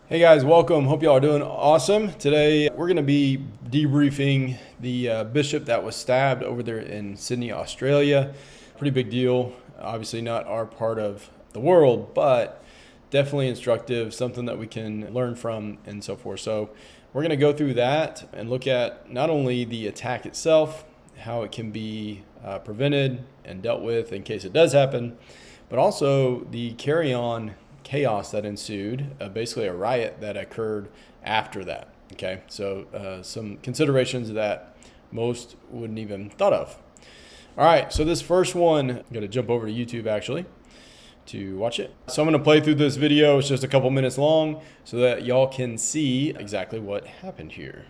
Hey guys, welcome. Hope y'all are doing awesome. Today we're going to be debriefing the bishop that was stabbed over there in Sydney, Australia. Pretty big deal. Obviously not our part of the world, but definitely instructive, something that we can learn from and so forth. So we're going to go through that and look at not only the attack itself, how it can be prevented and dealt with in case it does happen, but also the carry-on chaos that ensued, basically a riot that occurred after that. Okay, so some considerations that most wouldn't even thought of. All right, so this first one, I'm going to jump over to YouTube actually to watch it. So I'm going to play through this video. It's just a couple minutes long so that y'all can see exactly what happened here.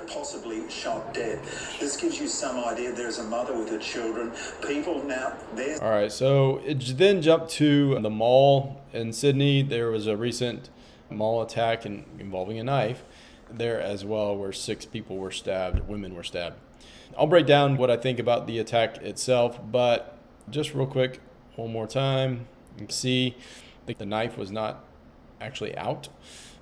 Possibly shot dead. This gives you some idea. There's a mother with her children. People now there's All right, so it then jumped to the mall in Sydney. There was a recent mall attack involving a knife there as well, where 6 people were stabbed, women were stabbed. I'll break down what I think about the attack itself, but just real quick, one more time, you can see the knife was not actually out.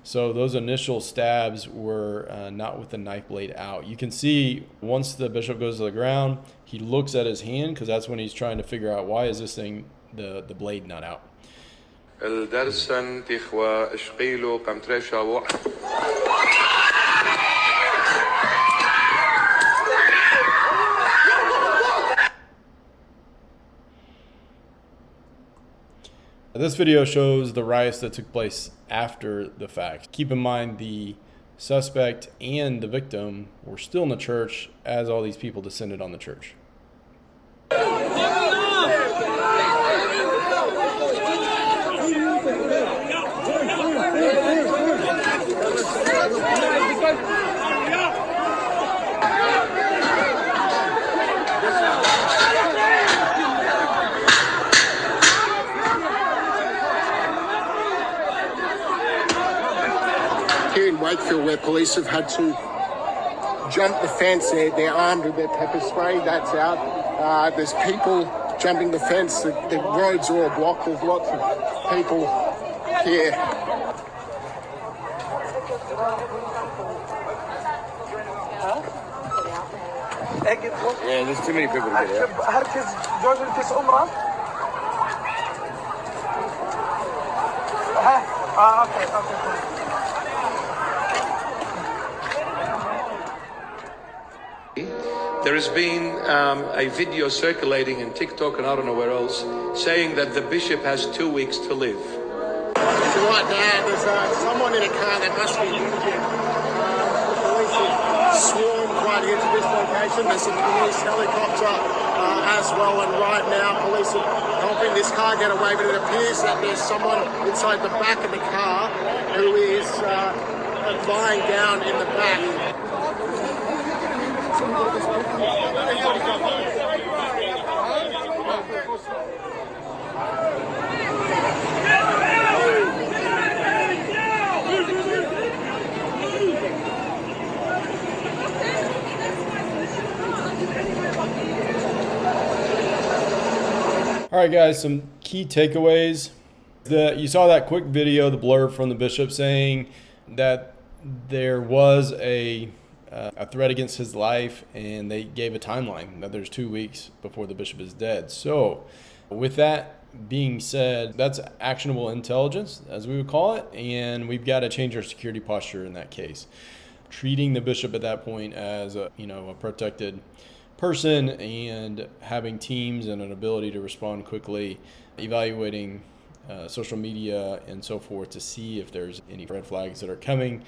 So those initial stabs were not with the knife blade out. You can see once the bishop goes to the ground, he looks at his hand because that's when he's trying to figure out why is this thing, the blade not out. This video shows the riots that took place after the fact. Keep in mind the suspect and the victim were still in the church as all these people descended on the church. Here in Wakefield, where police have had to jump the fence, they're armed with their pepper spray, that's out. There's people jumping the fence, the roads are all blocked, there's lots of people here. Yeah, there's too many people to get out. There has been a video circulating in TikTok and I don't know where else saying that the bishop has 2 weeks to live. Right now, there's someone in a car that must be injured. The police have swarmed right into this location. There's a police helicopter as well, and right now police are helping this car get away, but it appears that there's someone inside the back of the car who is lying down in the back. All right, guys, some key takeaways. You saw that quick video, the blurb from the bishop saying that there was a threat against his life, and they gave a timeline that there's 2 weeks before the bishop is dead. So with that being said, that's actionable intelligence, as we would call it, and we've got to change our security posture in that case. Treating the bishop at that point as a protected person and having teams and an ability to respond quickly, evaluating social media and so forth to see if there's any red flags that are coming,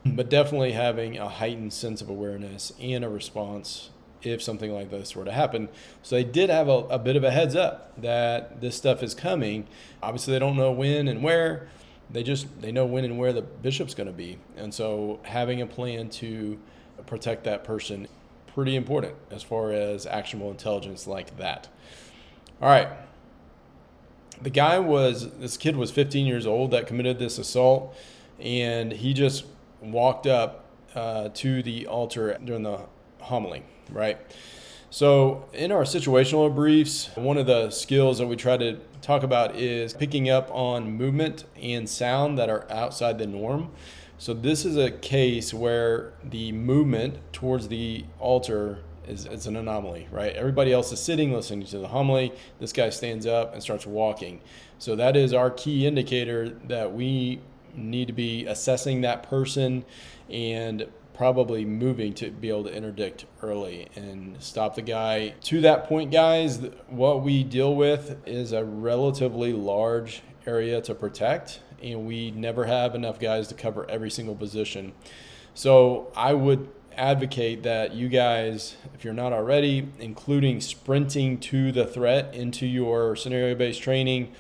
but definitely having a heightened sense of awareness and a response if something like this were to happen. So they did have a bit of a heads up that this stuff is coming. Obviously, they don't know when and where. They know when and where the bishop's going to be. And so having a plan to protect that person, pretty important as far as actionable intelligence like that. All right. This kid was 15 years old that committed this assault, and he just walked up to the altar during the homily, right? So in our situational briefs, one of the skills that we try to talk about is picking up on movement and sound that are outside the norm. So this is a case where the movement towards the altar is an anomaly, right? Everybody else is sitting, listening to the homily. This guy stands up and starts walking. So that is our key indicator that we need to be assessing that person and probably moving to be able to interdict early and stop the guy. To that point, guys, what we deal with is a relatively large area to protect, and we never have enough guys to cover every single position. So I would advocate that you guys, if you're not already, including sprinting to the threat into your scenario-based training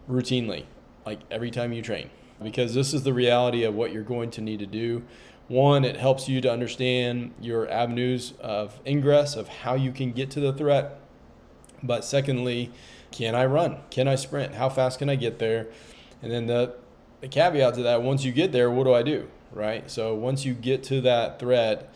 routinely, like every time you train, because this is the reality of what you're going to need to do. One, it helps you to understand your avenues of ingress, of how you can get to the threat. But secondly, can I run? Can I sprint? How fast can I get there? And then the caveat to that, once you get there, what do I do, right? So once you get to that threat,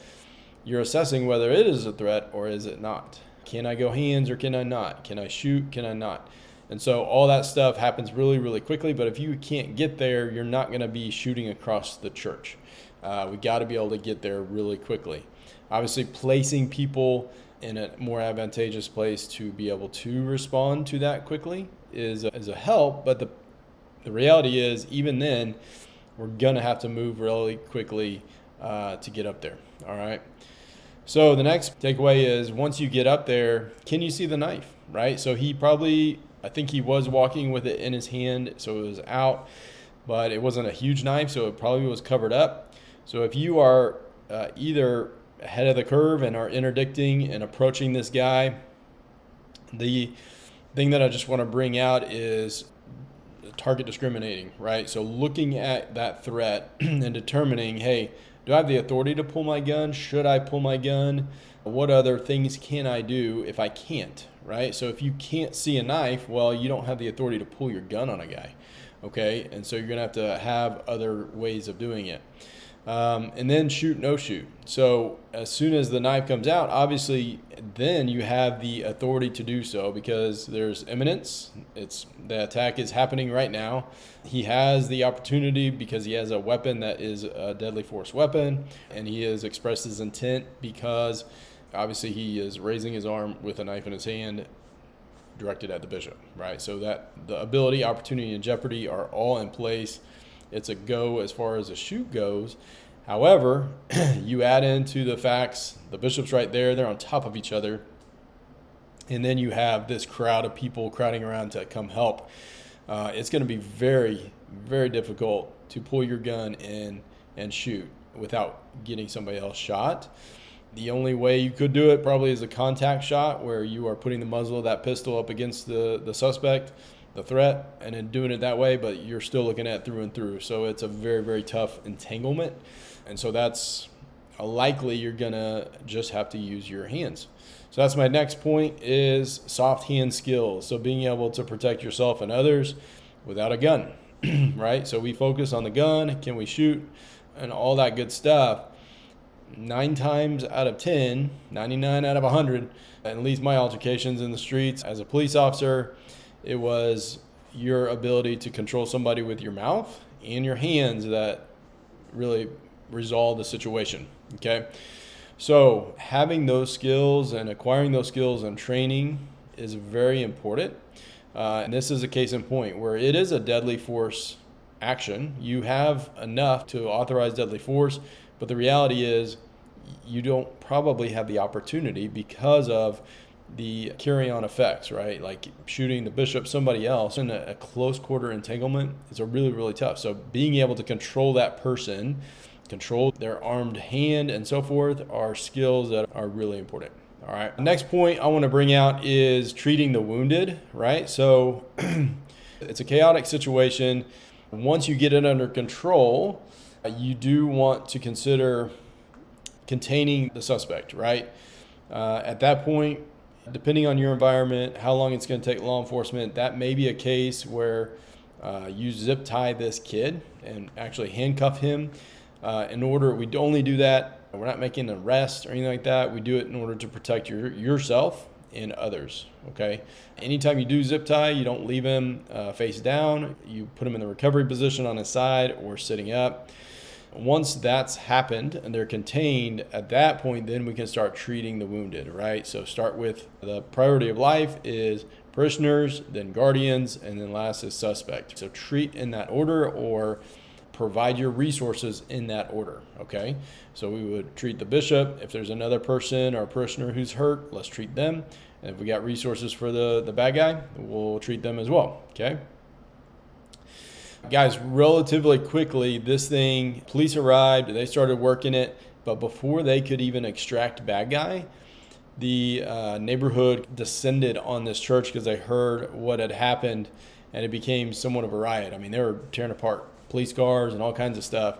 you're assessing whether it is a threat or is it not. Can I go hands or can I not? Can I shoot? Can I not? And so all that stuff happens really, really quickly. But if you can't get there, you're not going to be shooting across the church. We got to be able to get there really quickly. Obviously, placing people in a more advantageous place to be able to respond to that quickly is a help. But the reality is, even then, we're going to have to move really quickly to get up there. All right. So the next takeaway is, once you get up there, can you see the knife, right? So I think he was walking with it in his hand, so it was out, but it wasn't a huge knife, so it probably was covered up. So if you are either ahead of the curve and are interdicting and approaching this guy, the thing that I just want to bring out is target discriminating, right? So looking at that threat and determining, hey, do I have the authority to pull my gun? Should I pull my gun? What other things can I do if I can't, right? So if you can't see a knife, well, you don't have the authority to pull your gun on a guy, okay? And so you're going to have other ways of doing it. And then shoot, no shoot. So as soon as the knife comes out, obviously then you have the authority to do so because there's imminence. The attack is happening right now. He has the opportunity because he has a weapon that is a deadly force weapon, and he has expressed his intent because obviously he is raising his arm with a knife in his hand directed at the bishop, right? So that the ability, opportunity, and jeopardy are all in place. It's a go as far as a shoot goes. However, you add into the facts, the bishop's right there, they're on top of each other. And then you have this crowd of people crowding around to come help. It's going to be very, very difficult to pull your gun in and shoot without getting somebody else shot. The only way you could do it probably is a contact shot where you are putting the muzzle of that pistol up against the suspect, the threat, and then doing it that way, but you're still looking at through and through. So it's a very, very tough entanglement. And so that's likely you're going to just have to use your hands. So that's my next point is soft hand skills. So being able to protect yourself and others without a gun, right? So we focus on the gun, can we shoot, and all that good stuff. 9 times out of 10, 99 out of 100, at least my altercations in the streets as a police officer, it was your ability to control somebody with your mouth and your hands that really resolved the situation, okay? So having those skills and acquiring those skills and training is very important. And this is a case in point where it is a deadly force action. You have enough to authorize deadly force, but the reality is you don't probably have the opportunity because of the carry-on effects, right? Like shooting the bishop, somebody else in a close quarter entanglement is a really, really tough. So being able to control that person, control their armed hand and so forth are skills that are really important. All right. The next point I want to bring out is treating the wounded, right? So it's a chaotic situation. Once you get it under control, you do want to consider containing the suspect, right? At that point, depending on your environment, how long it's going to take law enforcement, that may be a case where you zip tie this kid and actually handcuff him. We only do that. We're not making an arrest or anything like that. We do it in order to protect yourself and others, okay? Anytime you do zip tie, you don't leave him face down. You put him in the recovery position on his side or sitting up. Once that's happened and they're contained, at that point, then we can start treating the wounded, right? So start with the priority of life is parishioners, then guardians, and then last is suspect. So treat in that order or provide your resources in that order, okay? So we would treat the bishop. If there's another person or parishioner who's hurt, let's treat them. And if we got resources for the bad guy, we'll treat them as well, okay? Guys, relatively quickly, police arrived, they started working it, but before they could even extract bad guy, the neighborhood descended on this church because they heard what had happened, and it became somewhat of a riot. I mean, they were tearing apart police cars and all kinds of stuff,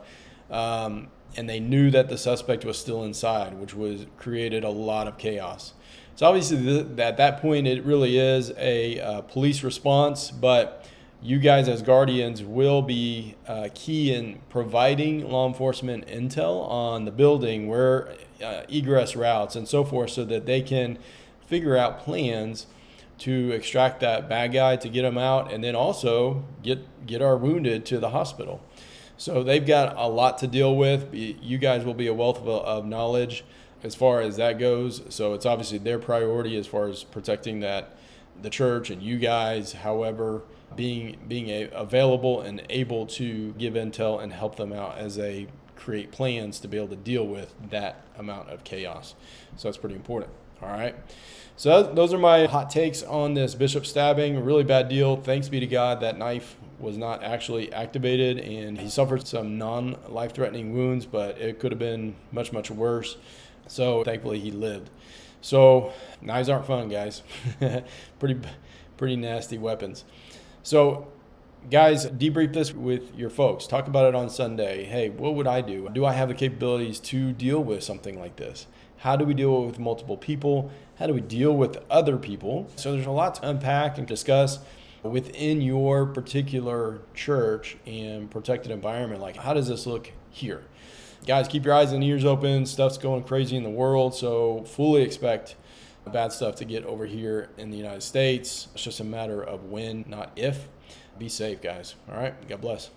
and they knew that the suspect was still inside, which created a lot of chaos. So obviously, at that point, it really is a police response, but you guys as guardians will be key in providing law enforcement intel on the building, where egress routes and so forth, so that they can figure out plans to extract that bad guy, to get him out, and then also get our wounded to the hospital. So they've got a lot to deal with. You guys will be a wealth of knowledge as far as that goes. So it's obviously their priority as far as protecting the church and you guys. However, being available and able to give intel and help them out as they create plans to be able to deal with that amount of chaos. So that's pretty important. All right. So those are my hot takes on this bishop stabbing. A really bad deal. Thanks be to God that knife was not actually activated, and he suffered some non-life-threatening wounds, but it could have been much, much worse. So thankfully he lived. So knives aren't fun, guys. pretty nasty weapons. So guys, debrief this with your folks. Talk about it on Sunday. Hey, what would I do? Do I have the capabilities to deal with something like this? How do we deal with multiple people? How do we deal with other people? So there's a lot to unpack and discuss within your particular church and protected environment. Like, how does this look here? Guys, keep your eyes and ears open. Stuff's going crazy in the world, so fully expect bad stuff to get over here in the United States. It's just a matter of when, not if. Be safe, guys. All right? God bless.